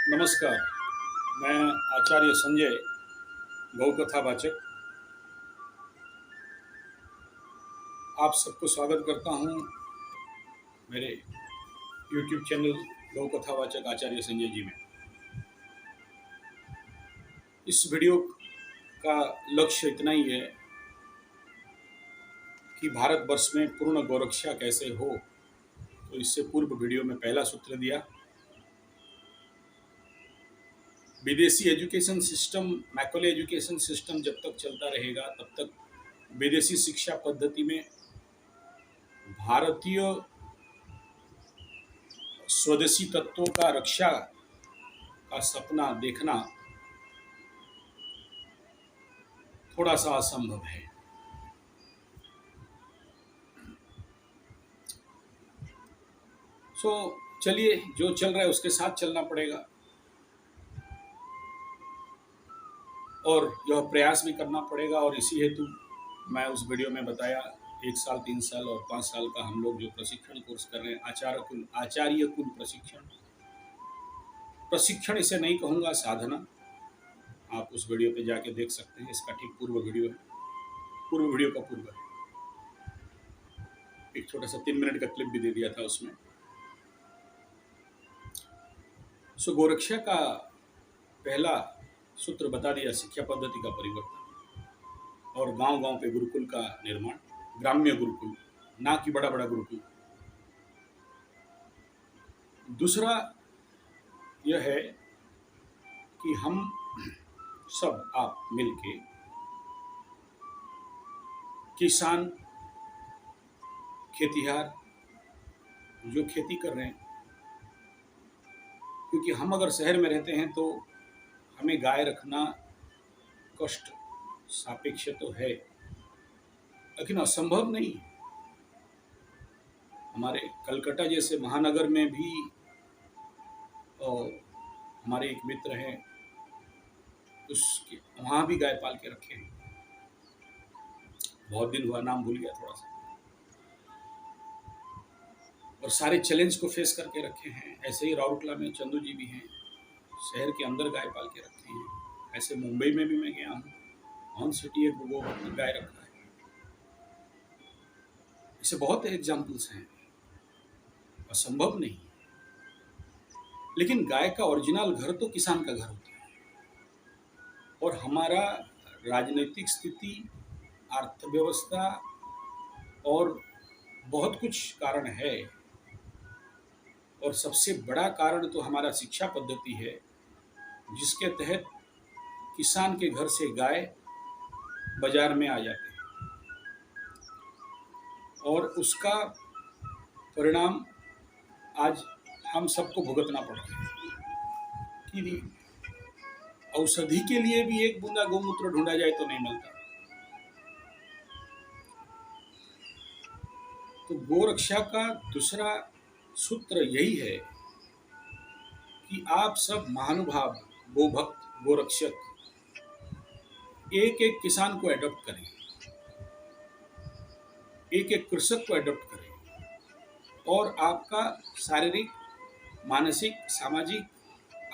नमस्कार। मैं आचार्य संजय, गौकथावाचक, आप सबको स्वागत करता हूं मेरे YouTube चैनल गौकथावाचक आचार्य संजय जी में। इस वीडियो का लक्ष्य इतना ही है कि भारतवर्ष में पूर्ण गौरक्षा कैसे हो। तो इससे पूर्व वीडियो में पहला सूत्र दिया, विदेशी education system, Macaulay education system जब तक चलता रहेगा तब तक विदेशी शिक्षा पद्धति में भारतीय स्वदेशी तत्वों का रक्षा का सपना देखना थोड़ा सा असंभव है। चलिए, जो चल रहा है उसके साथ चलना पड़ेगा और यह प्रयास भी करना पड़ेगा। और इसी हेतु मैं उस वीडियो में बताया 1 साल, 3 साल और 5 साल का हम लोग जो प्रशिक्षण कोर्स कर रहे हैं, आचार्य कुल प्रशिक्षण इसे नहीं कहूँगा, साधना। आप उस वीडियो पे जाके देख सकते हैं, इसका ठीक पूर्व वीडियो का पूर्व है। एक छोटा सा 3 मिनट का क्लिप भी दे दिया था उसमें। गौरक्षा का पहला सूत्र बता दिया, शिक्षा पद्धति का परिवर्तन और गांव-गांव पे गुरुकुल का निर्माण, ग्राम्य गुरुकुल, ना कि बड़ा-बड़ा गुरुकुल। दूसरा यह है कि हम सब आप मिलके किसान, खेतिहार जो खेती कर रहे हैं, क्योंकि हम अगर शहर में रहते हैं तो हमें गाय रखना कष्ट सापेक्ष तो है, लेकिन असंभव नहीं। हमारे कलकत्ता जैसे महानगर में भी हमारे एक मित्र हैं, उसके वहाँ भी गाय पाल के रखे हैं। बहुत दिन हुआ, नाम भूल गया थोड़ा सा। और सारे चैलेंज को फेस करके रखे हैं। ऐसे ही राउरकेला में चंदू जी भी हैं, शहर के अंदर गाय पाल के रखे हैं। ऐसे मुंबई में भी मैं गया हूँ, ऑन सिटी एक गोवर्धन गाय रखा है। ऐसे बहुत एग्जाम्पल्स हैं, असंभव नहीं। लेकिन गाय का ओरिजिनल घर तो किसान का घर होता है। और हमारा राजनीतिक स्थिति, अर्थव्यवस्था और बहुत कुछ कारण है, और सबसे बड़ा कारण तो हमारा शिक्षा पद्धति है, जिसके तहत किसान के घर से गाय बाजार में आ जाते हैं और उसका परिणाम आज हम सबको भुगतना पड़ रहा है कि औषधि के लिए भी एक बूंदा गोमूत्र ढूंढा जाए तो नहीं मिलता। तो गोरक्षा का दूसरा सूत्र यही है कि आप सब महानुभाव, गोभक्त, गोरक्षक एक एक किसान को अडॉप्ट करें, एक एक कृषक को अडॉप्ट करें और आपका शारीरिक, मानसिक, सामाजिक,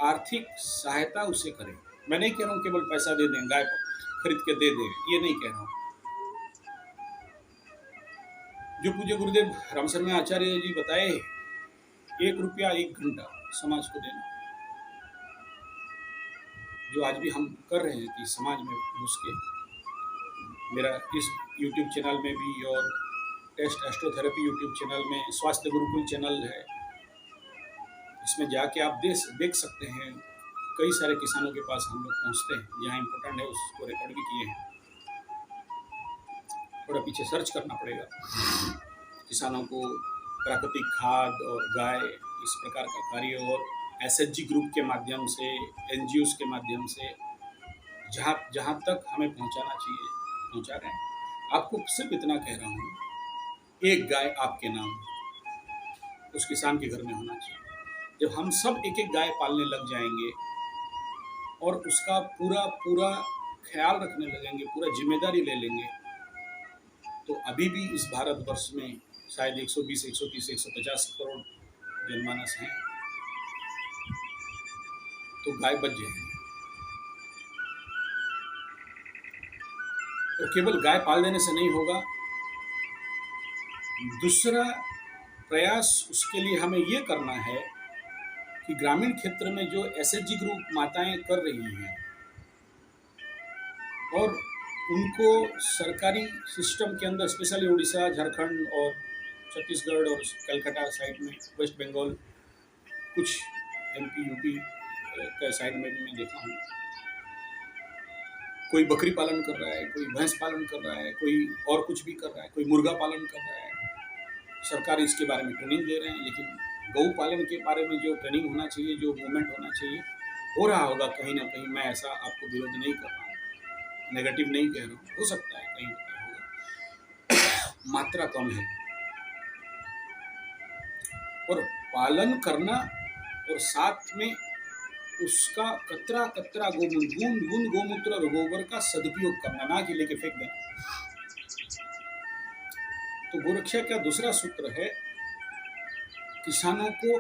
आर्थिक सहायता उसे करें। मैं नहीं कह रहा हूँ केवल पैसा दे दें, गाय खरीद के दे दें, ये नहीं कह रहा हूँ। जो पूज्य गुरुदेव रामशरण आचार्य जी बताए, 1 रुपया 1 घंटा समाज को देना, जो आज भी हम कर रहे हैं कि समाज में घुस के। मेरा इस YouTube चैनल में भी और टेस्ट एस्ट्रोथेरेपी YouTube चैनल में, स्वास्थ्य गुरुकुल चैनल है, इसमें जाके आप देख सकते हैं। कई सारे किसानों के पास हम लोग पहुंचते हैं, जहाँ इम्पोर्टेंट है उसको रिकॉर्ड भी किए हैं। थोड़ा पीछे सर्च करना पड़ेगा। किसानों को प्राकृतिक खाद और गाय, इस प्रकार का कार्य, और SHG ग्रुप के माध्यम से, NGOs के माध्यम से जहाँ तक हमें पहुँचाना चाहिए पहुँचा रहे हैं। आपको सिर्फ इतना कह रहा हूँ, एक गाय आपके नाम उस किसान के घर में होना चाहिए। जब हम सब एक एक गाय पालने लग जाएंगे और उसका पूरा ख्याल रखने लगेंगे, पूरा जिम्मेदारी ले लेंगे, तो अभी भी इस भारतवर्ष में शायद 120, 130, 150 करोड़ जनमानस हैं। तो गाय बच जाएंगे। और केवल गाय पाल देने से नहीं होगा, दूसरा प्रयास उसके लिए हमें ये करना है कि ग्रामीण क्षेत्र में जो एसएचजी ग्रुप माताएं कर रही हैं और उनको सरकारी सिस्टम के अंदर, स्पेशली उड़ीसा, झारखंड और छत्तीसगढ़ और कलकत्ता साइड में, वेस्ट बंगाल, कुछ एमपी यूपी के साइड में भी मैं देखा हूँ, कोई बकरी पालन कर रहा है, कोई भैंस पालन कर रहा है, कोई और कुछ भी कर रहा है, कोई मुर्गा पालन कर रहा है। सरकार इसके बारे में ट्रेनिंग दे रहे हैं, लेकिन गौ पालन के बारे में जो ट्रेनिंग होना चाहिए, जो मूवमेंट होना चाहिए, हो रहा होगा कहीं ना कहीं। मैं ऐसा आपको विरोध नहीं कर रहा हूँ, नेगेटिव नहीं कह रहा हूँ, हो सकता है कहीं होता होगा, मात्रा कम है। और पालन करना और साथ में उसका कतरा कतरा बूंद गोमूत्र और गोबर का सदुपयोग करना, ना कि लेके फेंक देना। तो गोरक्षा का दूसरा सूत्र है किसानों को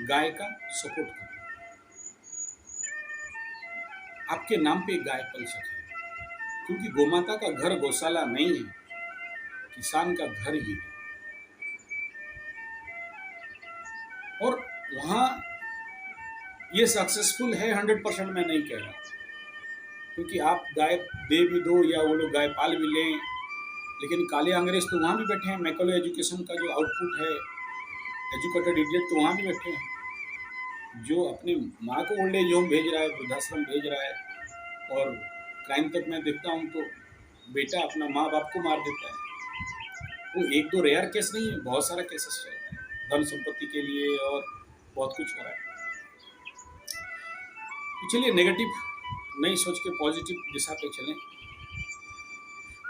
गाय का सपोर्ट करना, आपके नाम पे गाय पल सके, क्योंकि गोमाता का घर गौशाला नहीं है, किसान का घर ही है। और वहाँ ये सक्सेसफुल है 100%, मैं नहीं कह रहा, क्योंकि आप गाय दे भी दो या वो लोग गाय पाल भी लें, लेकिन काले अंग्रेज तो वहाँ भी बैठे हैं। मैकलो एजुकेशन का जो आउटपुट है, एजुकेटेड इडियट तो वहाँ भी बैठे हैं, जो अपनी माँ को ओल्ड एज होम भेज रहा है, वृद्धाश्रम भेज रहा है। और क्राइम तक मैं देखता हूँ तो बेटा अपना माँ बाप को मार देता है। वो एक दो रेयर केस नहीं है, बहुत सारा केसेस चल रहा है धन संपत्ति के लिए, और बहुत कुछ हो रहा है। तो चलिए नेगेटिव नहीं सोच के पॉजिटिव दिशा पे चलें।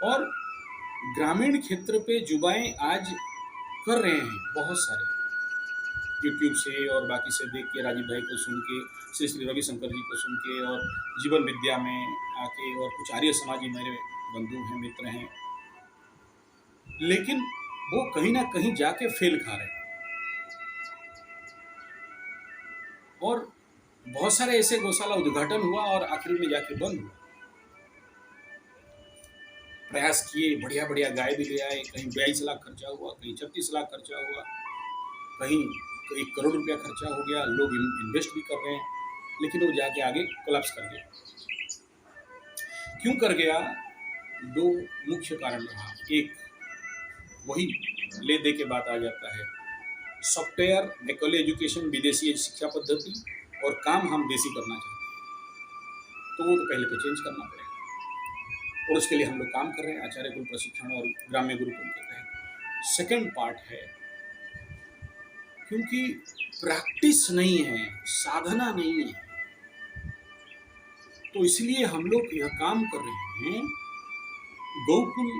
और ग्रामीण क्षेत्र पे युवाएं आज कर रहे हैं बहुत सारे, यूट्यूब से और बाकी से देख के, राजीव भाई को सुन के, श्री श्री रविशंकर जी को सुन के, और जीवन विद्या में आके, और कुछ आर्य समाजी मेरे बंधु हैं, मित्र हैं, लेकिन वो कहीं ना कहीं जाके फेल खा रहे हैं। और बहुत सारे ऐसे गौशाला उद्घाटन हुआ और आखिर में जाके बंद हुआ। प्रयास किए, बढ़िया बढ़िया गाय भी ले आए, कहीं 22 लाख खर्चा हुआ, कहीं 36 लाख खर्चा हुआ, कहीं 1 करोड़ रुपया खर्चा हो गया, लोग इन्वेस्ट भी कर रहे हैं, लेकिन वो जाके आगे कोलैप्स कर गया। क्यों कर गया? 2 मुख्य कारण रहा। एक, वही ले दे के बात आ जाता है, सॉफ्टवेयर, मैकले एजुकेशन, विदेशी शिक्षा पद्धति, और काम हम देसी करना चाहते हैं, तो वो तो पहले तो चेंज करना पड़ेगा, और उसके लिए हम लोग काम कर रहे हैं आचार्य कुल प्रशिक्षण और ग्राम्य गुरुकुल के तहत। सेकेंड पार्ट है, क्योंकि प्रैक्टिस नहीं है, साधना नहीं है, तो इसलिए हम लोग यह काम कर रहे हैं गौकुल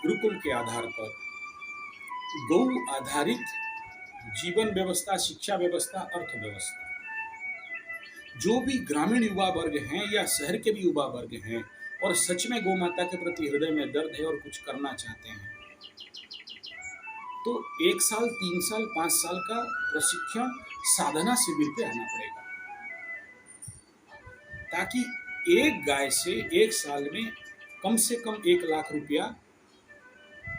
गुरुकुल के आधार पर, गौ आधारित जीवन व्यवस्था, शिक्षा व्यवस्था, अर्थव्यवस्था। जो भी ग्रामीण युवा वर्ग हैं या शहर के भी युवा वर्ग हैं और सच में गौ माता के प्रति हृदय में दर्द है और कुछ करना चाहते हैं, तो 1 साल, 3 साल, 5 साल का प्रशिक्षण साधना शिविर पे आना पड़ेगा, ताकि एक गाय से 1 साल में कम से कम 1 लाख रुपया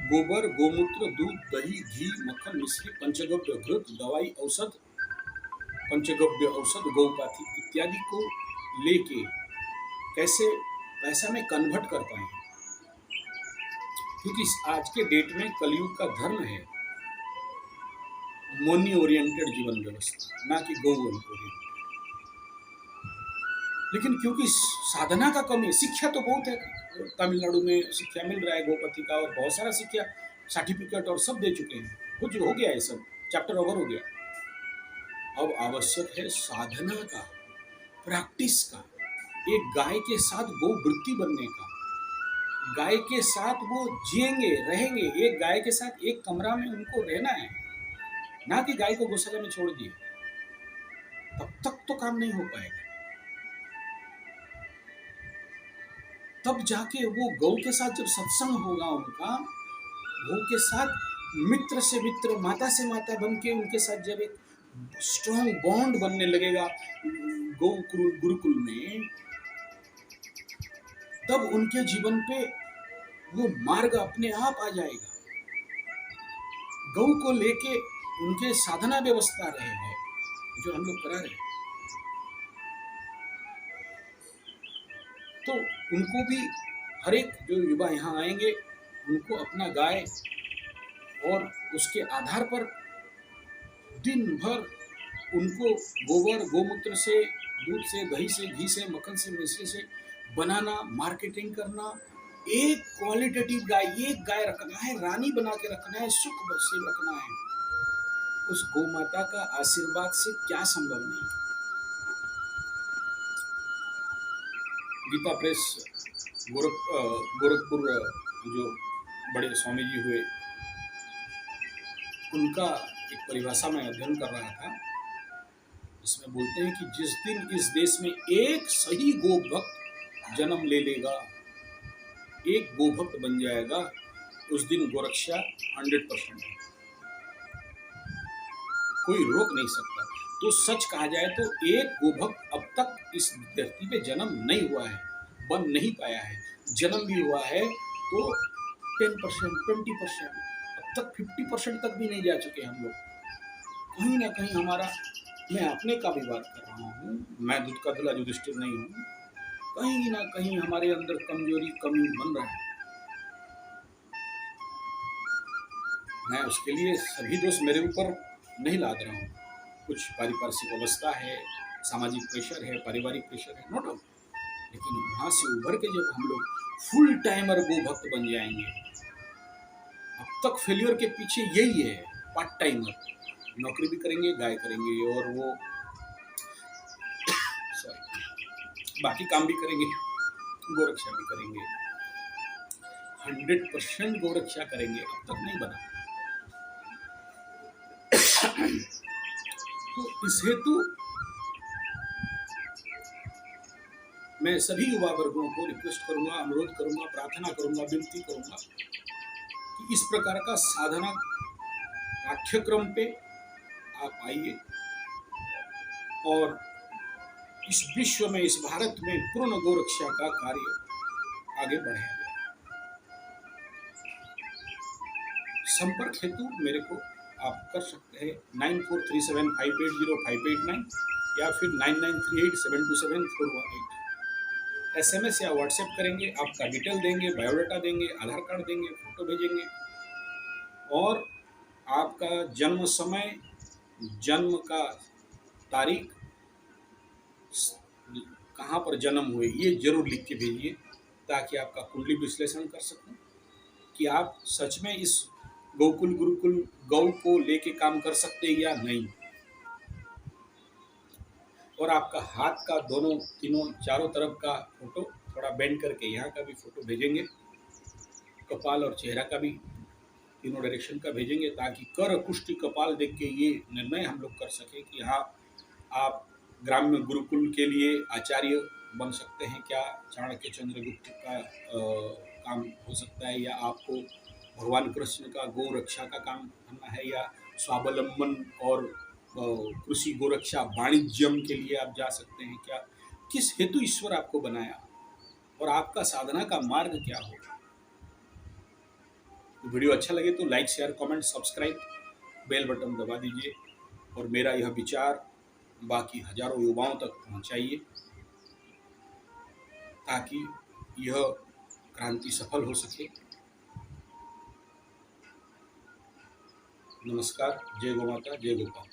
गोबर, गोमूत्र, दूध, दही, घी, मक्खन, मिश्री, पंचगव्य घृत, दवाई, औषध, पंचगव्य औषध, गौपाथी इत्यादि को लेके कैसे पैसा में कन्वर्ट कर पाए, क्योंकि आज के डेट में कलयुग का धर्म है मनी ओरिएंटेड जीवन व्यवस्था, ना कि गौ ओरिएंटेड। लेकिन क्योंकि साधना का कमी है, शिक्षा तो बहुत है, तमिलनाडु में शिक्षा मिल रहा है गोपति का, और बहुत सारा शिक्षा सर्टिफिकेट और सब दे चुके हैं, कुछ हो गया है, सब चैप्टर ओवर हो गया। अब आवश्यक है साधना का, प्रैक्टिस का, एक गाय के साथ गौ वृत्ति बनने का, गाय के साथ वो जिएंगे, रहेंगे, एक गाय के साथ एक कमरा में उनको रहना है, ना कि गाय को गौशाला में छोड़ दिए, तब तक तो काम नहीं हो पाएगा। तब जाके वो गौ के साथ जब सत्संग होगा उनका, गौ के साथ मित्र से मित्र, माता से माता बन के उनके साथ जब एक स्ट्रॉन्ग बॉन्ड बनने लगेगा गोकुल गुरुकुल में, तब उनके जीवन पे वो मार्ग अपने आप आ जाएगा। गौ को लेके उनके साधना व्यवस्था रहे हैं जो हम लोग करा रहे हैं, तो उनको भी हर एक जो युवा यहाँ आएंगे उनको अपना गाय और उसके आधार पर दिन भर उनको गोबर गोमूत्र से, दूध से, दही से, घी से, मक्खन से, मिश्री से बनाना, मार्केटिंग करना, एक क्वालिटेटिव गाय, एक गाय रखना है, रानी बना के रखना है, सुख से रखना है। उस गौ माता का आशीर्वाद से क्या संभव नहीं। गीता प्रेस गोरखपुर जो बड़े स्वामी जी हुए, उनका एक परिभाषा में अध्ययन कर रहा था, इसमें बोलते हैं कि जिस दिन इस देश में एक सही गो भक्त जन्म ले लेगा, एक गो भक्त बन जाएगा, उस दिन गोरक्षा 100% है, कोई रोक नहीं सकता। तो सच कहा जाए तो एक गो भक्त अब तक इस धरती पे जन्म नहीं हुआ है, बन नहीं पाया है। जन्म भी हुआ है तो 10%, 20%, अब तक 50% तक भी नहीं जा चुके हम लोग। कहीं ना कहीं हमारा, मैं अपने का भी बात कर रहा हूँ, मैं दूध का धुला युधिष्ठिर नहीं हूँ, कहीं ना कहीं हमारे अंदर कमजोरी, कमी बन रहा है। मैं उसके लिए सभी दोष मेरे ऊपर नहीं लाद रहा हूँ, कुछ पारिपार्श्विक अवस्था है, सामाजिक प्रेशर है, पारिवारिक प्रेशर है, नो डाउट, लेकिन वहाँ से उभर के जब हम लोग फुल टाइमर गो भक्त बन जाएंगे, अब तक फेल्योर के पीछे यही है, पार्ट टाइमर, नौकरी भी करेंगे, गाय करेंगे, और वो बाकी काम भी करेंगे, गोरक्षा भी करेंगे, 100% गोरक्षा करेंगे, अब तक नहीं बना। तो इस हेतु मैं सभी युवा वर्गों को रिक्वेस्ट करूंगा, अनुरोध करूंगा, प्रार्थना करूंगा, विनती करूंगा कि इस प्रकार का साधना पाठ्यक्रम पे आप आइए और इस विश्व में, इस भारत में पूर्ण गोरक्षा का कार्य आगे बढ़ाया जाए। संपर्क हेतु मेरे को आप कर सकते हैं 9437580589 या फिर 9938727418। SMS या व्हाट्सएप करेंगे, आपका डिटेल देंगे, बायोडाटा देंगे, आधार कार्ड देंगे, फोटो भेजेंगे, और आपका जन्म समय, जन्म का तारीख, कहाँ पर जन्म हुए, ये जरूर लिख के भेजिए, ताकि आपका कुंडली विश्लेषण कर सकूं कि आप सच में इस गोकुल गुरुकुल गौ को लेके काम कर सकते हैं या नहीं। और आपका हाथ का दोनों, तीनों, चारों तरफ का फोटो थोड़ा बेंड करके, यहाँ का भी फोटो भेजेंगे, कपाल और चेहरा का भी तीनों डायरेक्शन का भेजेंगे, ताकि कर कुष्ठ कपाल देख के ये निर्णय हम लोग कर सके कि हाँ, आप ग्राम्य गुरुकुल के लिए आचार्य बन सकते हैं क्या, चाणक्य चंद्रगुप्त का काम हो सकता है, या आपको भगवान कृष्ण का गौ रक्षा का काम करना है, या स्वावलंबन और कृषि गोरक्षा वाणिज्यम के लिए आप जा सकते हैं क्या, किस हेतु ईश्वर आपको बनाया और आपका साधना का मार्ग क्या होगा। तो वीडियो अच्छा लगे तो like, share, comment, subscribe, bell button दबा दीजिए, और मेरा यह विचार बाकी हजारों युवाओं तक पहुंचाइए, ताकि यह क्रांति सफल हो सके। नमस्कार, जय गौ माता, जय गोपाल।